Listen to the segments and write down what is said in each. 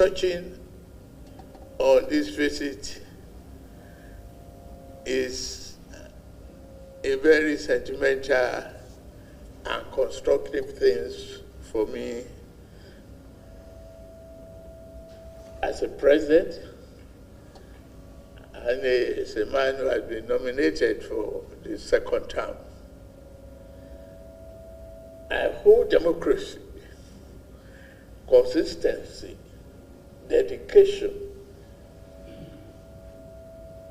touching on this visit is a very sentimental and constructive thing for me as a president and as a man who has been nominated for the second term. I hold democracy, consistency, dedication,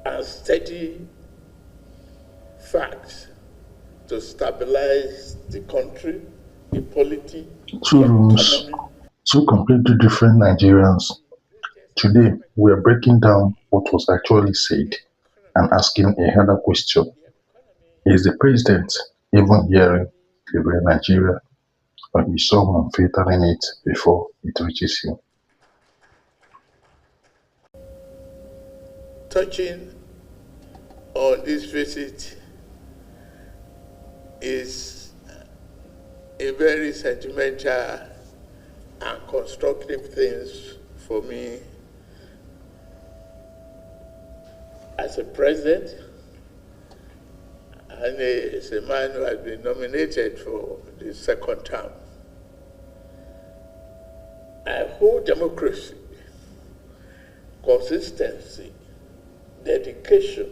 and steady facts to stabilize the country, the polity, Two rooms, two completely different Nigerians. Today, we are breaking down what was actually said and asking another question. Is the president even hearing the real Nigeria, or is someone filtering it before it reaches him? Touching on this visit is a very sentimental and constructive thing for me as a president and as a man who has been nominated for the second term. I hold democracy, consistency, dedication,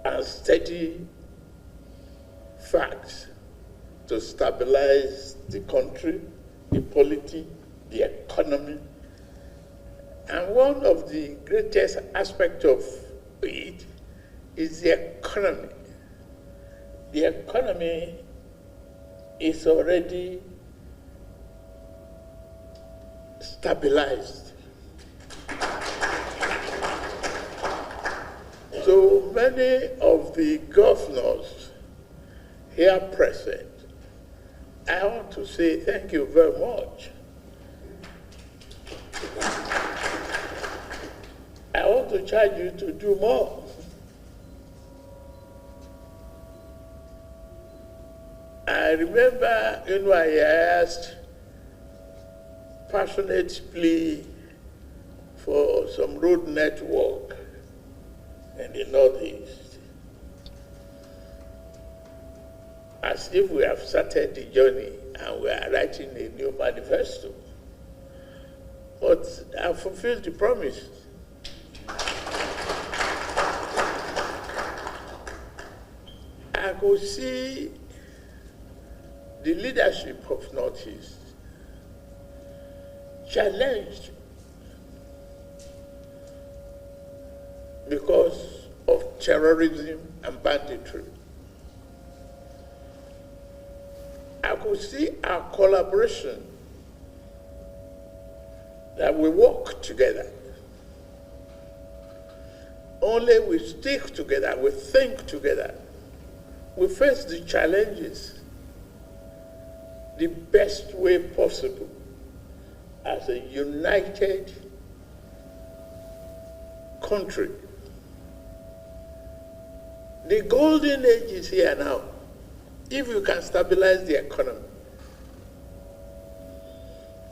and steady facts to stabilize the country, the polity, the economy. And one of the greatest aspects of it is the economy. The economy is already stabilized. So many of the governors here present, I want to say thank you very much. I want to charge you to do more. I remember I asked passionate plea for some road network in the Northeast, as if we have started the journey and we are writing a new manifesto. But I fulfilled the promise. I could see the leadership of Northeast challenged because of terrorism and banditry. I could see our collaboration, that we work together. Only we stick together, we think together, we face the challenges the best way possible as a united country. The golden age is here now. If you can stabilize the economy.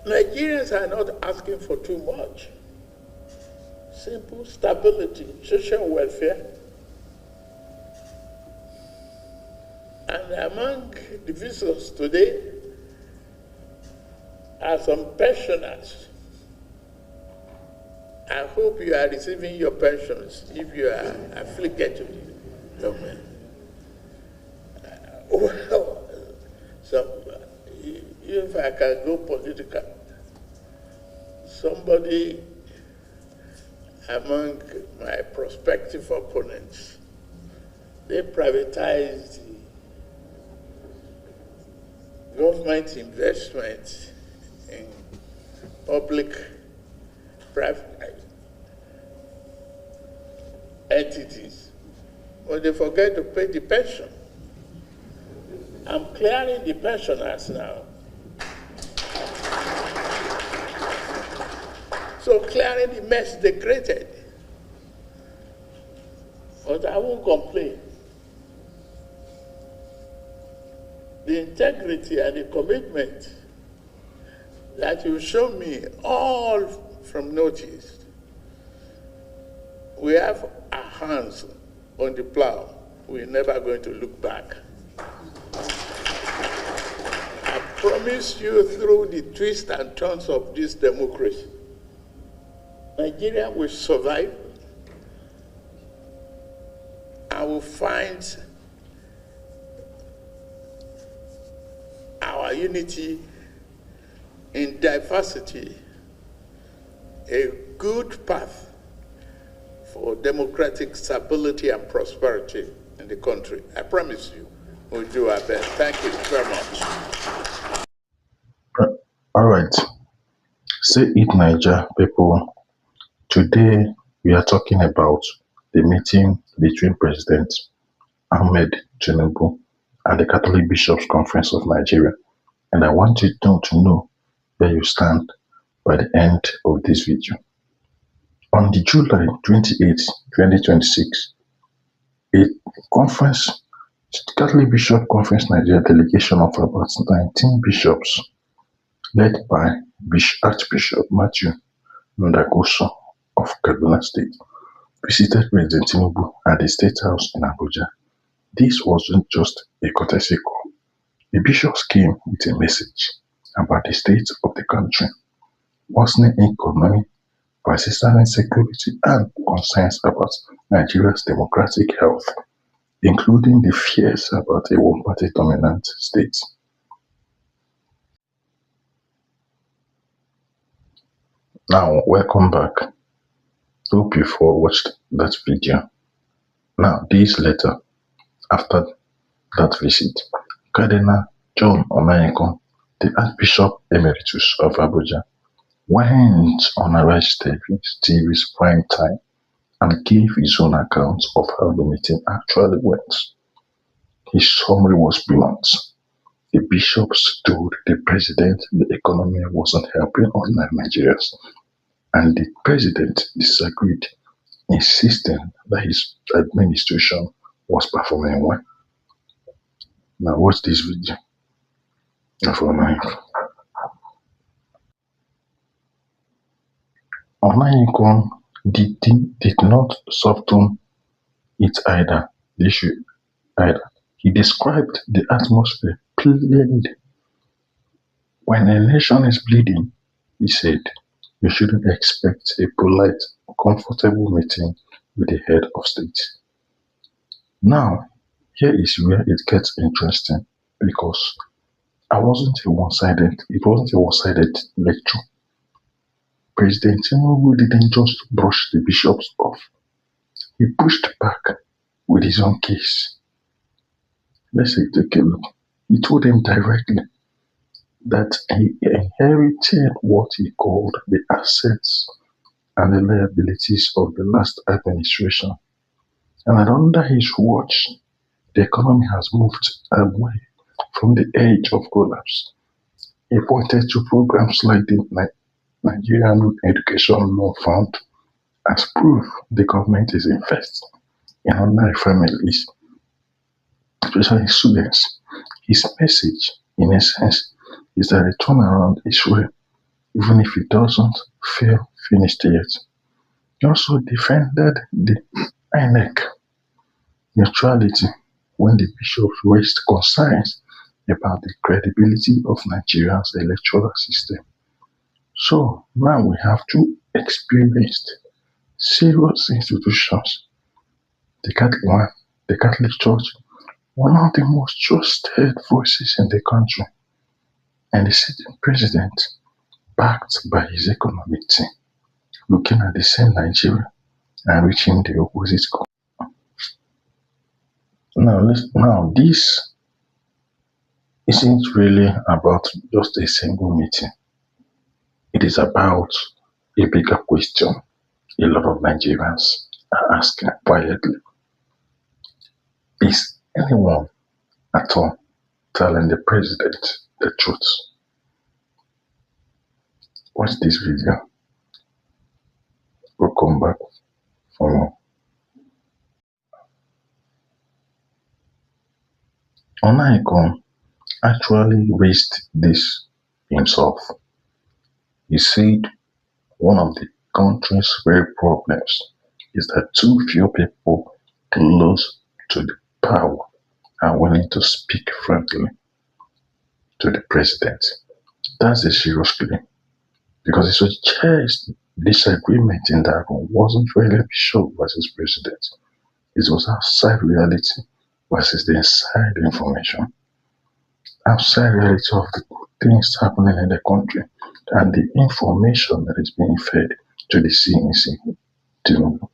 Nigerians are not asking for too much. Simple stability, social welfare. And among the visitors today are some pensioners. I hope you are receiving your pensions if you are afflicted with government. Well, if I can go political, somebody among my prospective opponents, they privatized government investment in public-private entities, but they forget to pay the pension. I'm clearing the pensioners now. So clearing the mess they created. But I won't complain. The integrity and the commitment that you show me all from notice. We have our hands on the plow. We're never going to look back. I promise you, through the twists and turns of this democracy, Nigeria will survive and will find our unity in diversity a good path for democratic stability and prosperity in the country. I promise you, we'll do our best. Thank you very much. All right. Say it, Naija people. Today we are talking about the meeting between President Tinubu and the Catholic Bishops Conference of Nigeria. And I want you to know where you stand by the end of this video. On the July 28, 2026, a conference, Catholic Bishop Conference Nigeria delegation of about 19 bishops, led by Archbishop Onaiyekan of Kaduna State, visited President Tinubu at the State House in Abuja. This wasn't just a courtesy call. The bishops came with a message about the state of the country, worsening economy, persistent insecurity, and concerns about Nigeria's democratic health, including the fears about a one-party dominant state. Now, welcome back. Hope you've all watched that video. Now, days later, after that visit, Cardinal John Onaiyekan, the Archbishop Emeritus of Abuja, went on Arise TV's prime time and gave his own account of how the meeting actually went. His summary was blunt. The bishops told the president the economy wasn't helping ordinary Nigerians, and the president disagreed, insisting that his administration was performing well. Now watch this video. Onaiyekan did not soften it either. He described the atmosphere plainly. When a nation is bleeding, he said, you shouldn't expect a polite, comfortable meeting with the head of state. Now, here is where it gets interesting, because it wasn't a one-sided lecture. President Tinubu didn't just brush the bishops off. He pushed back with his own case. Let's take a look. He told them directly that he inherited what he called the assets and the liabilities of the last administration. And under his watch, the economy has moved away from the edge of collapse. He pointed to programs like the Nigerian Education Law Fund as proof the government is investing in ordinary families, especially students. His message, in essence, is that a turnaround is real, even if it doesn't feel finished yet. He also defended the INEC neutrality when the bishops raised concerns about the credibility of Nigeria's electoral system. So now we have two experienced, serious institutions. The Catholic Church, one of the most trusted voices in the country, and the sitting president, backed by his economic team, looking at the same Nigeria and reaching the opposite goal. Now, this isn't really about just a single meeting. It is about a bigger question a lot of Nigerians are asking quietly. Is anyone at all telling the president the truth? Watch this video. We'll come back for more. Onaiyekan actually raised this himself He said one of the country's real problems is that too few people close to the power are willing to speak frankly to the president. That's a serious claim because it suggests disagreement in that room wasn't really bishop versus president. It was outside reality versus the inside information. Outside reality of the things happening in the country and the information that is being fed to the CNC. Tinubu.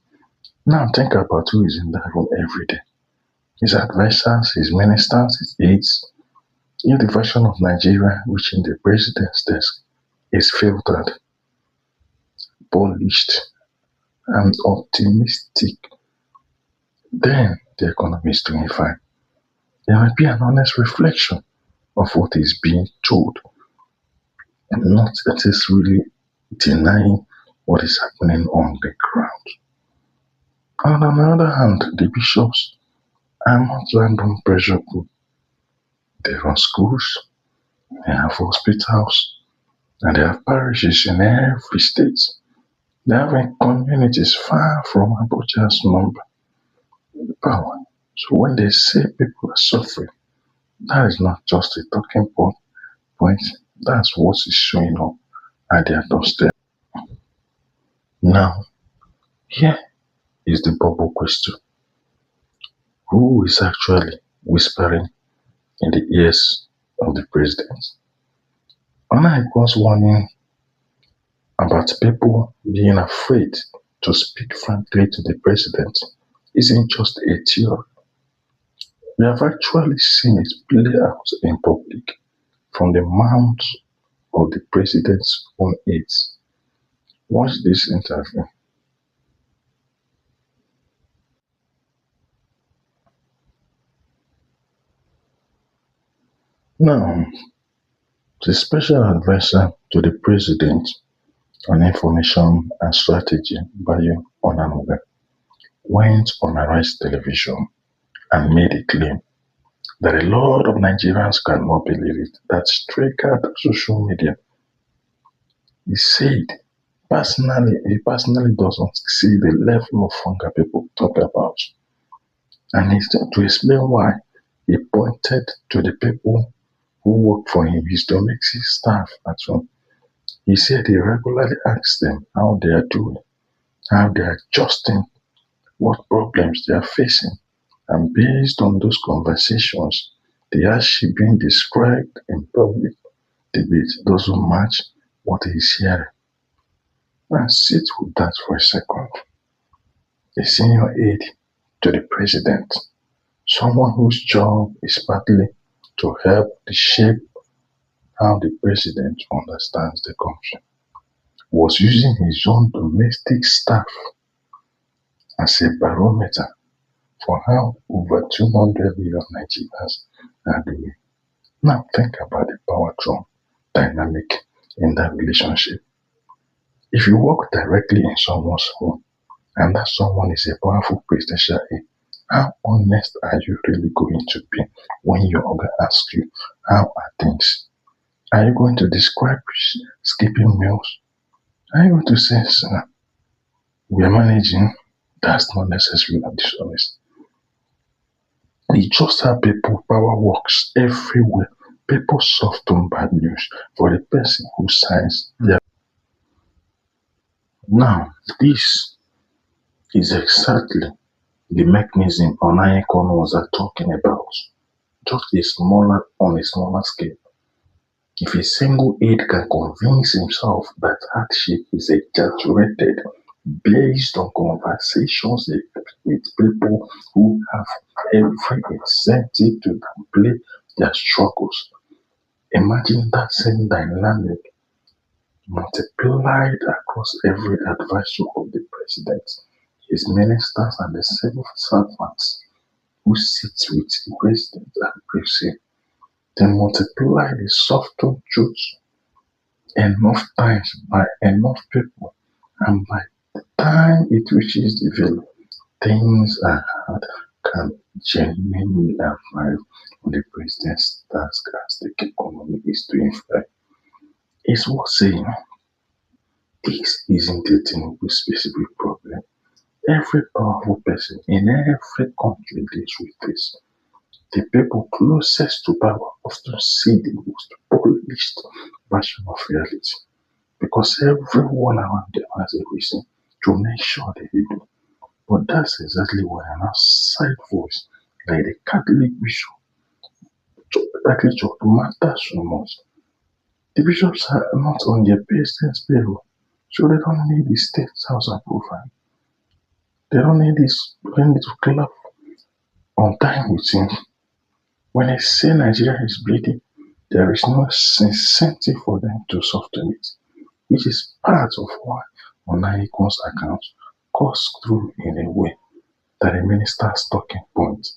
Now think about who is in that room every day. His advisors, his ministers, his aides. If the version of Nigeria reaching the president's desk is filtered, polished, and optimistic, then the economy is doing fine. There might be an honest reflection of what is being told, and not that is really denying what is happening on the ground. And on the other hand, the bishops are not random pressure group. They run schools, they have hospitals, and they have parishes in every state. They have communities far from Abuja's number power. So when they say people are suffering, that is not just a talking point. That's what is showing up at their doorstep. Now, here is the bubble question. Who is actually whispering in the ears of the president? Onaiyekan's warning about people being afraid to speak frankly to the president isn't just a theory. We have actually seen it play out in public from the mouth of the president's own aides. Watch this interview. Now, the special advisor to the president on information and strategy, Bayo Onanuga, went on Arise television and made a claim that a lot of Nigerians cannot believe it. That's triggered social media. He said he personally doesn't see the level of hunger people talk about. And to explain why, he pointed to the people who work for him, his domestic staff at home. He said he regularly asks them how they are doing, how they are adjusting, what problems they are facing. And based on those conversations, the hardship being described in public debate doesn't match what he's hearing. Now sit with that for a second. A senior aide to the president, someone whose job is partly to help shape how the president understands the country, was using his own domestic staff as a barometer for how over 200 million Nigerians are doing. Now think about the power drum dynamic in that relationship. If you work directly in someone's home and that someone is a powerful presidential aide, how honest are you really going to be when your organ asks you, how are things? Are you going to describe skipping meals? Are you going to say, sir, we are managing? That's not necessarily dishonest. It's just how people power works everywhere. People soften bad news for the person who signs their. Now, this is exactly the mechanism Onaiyekan was talking about, just on a smaller scale. If a single aide can convince himself that hardship is exaggerated based on conversations with people who have every incentive to downplay their struggles, imagine that same dynamic multiplied across every advisor of the president, his ministers, and the civil servants who sit with the president and briefs him. Then multiply the softened truth enough times by enough people, and by the time it reaches the village, things are hard can genuinely arrive on the president's task as the economy is doing fine. It's worth saying This isn't a Tinubu specific problem. Every powerful person in every country deals with this. The people closest to power often see the most polished version of reality because everyone around them has a reason to make sure they do. But that's exactly why an outside voice like the Catholic Bishop, Catholic Church matters so much. The bishops are not on their president's payroll, so they don't need the state house approval. They don't need this. They need to clap on time with him. When they say Nigeria is bleeding, there is no incentive for them to soften it, which is part of why Onaiyekan's account goes through in a way that the minister's talking point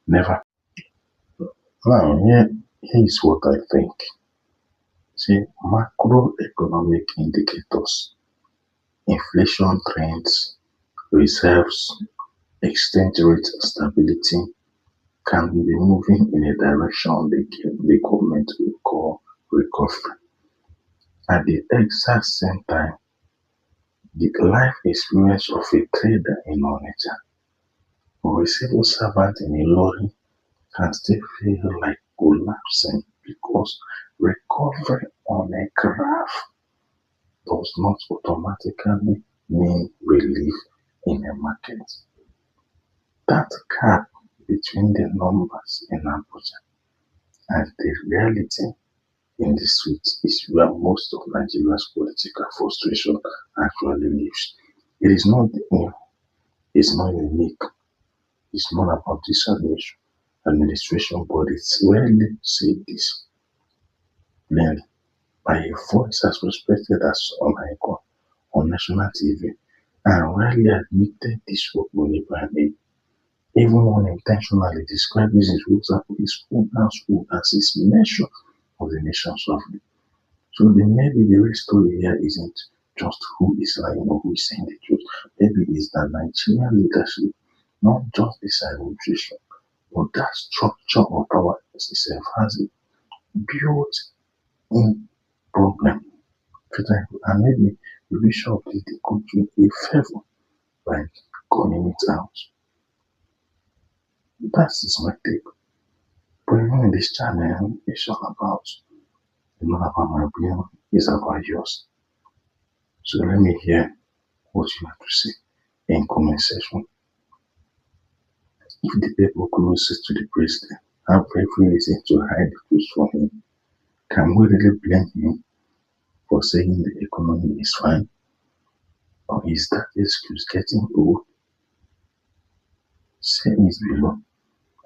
never. Now, here is what I think. See, macroeconomic indicators, inflation trends, reserves, exchange rate stability can be moving in a direction the government will call recovery. At the exact same time, the life experience of a trader in Naija or a civil servant in Ilorin can still feel like collapsing because recovery on a graph does not automatically mean relief in a market. That gap between the numbers in Abuja and the reality in the streets is where most of Nigeria's political frustration actually lives. It is not new, it's not unique, it's not about this administration, but it's rarely said this plainly by a voice as respected as Onaiyekan on national TV and rarely admitted this openly by me. Even unintentionally described his own household as his measure of the nation's suffering. So then maybe the real story here isn't just who is lying or who is saying the truth. Maybe it's the Nigerian leadership, not just this administration, but that structure of power itself has a built-in problem. And maybe the bishop did the country a favor by calling it out. That is my take. But even in this channel, it's all about, it's not about my opinion, it's about yours. So let me hear what you have to say in comment section. If the people closest to the president have every reason to hide the truth from him, can we really blame him for saying the economy is fine? Or is that excuse getting old? Say it below.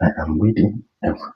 I am waiting ever.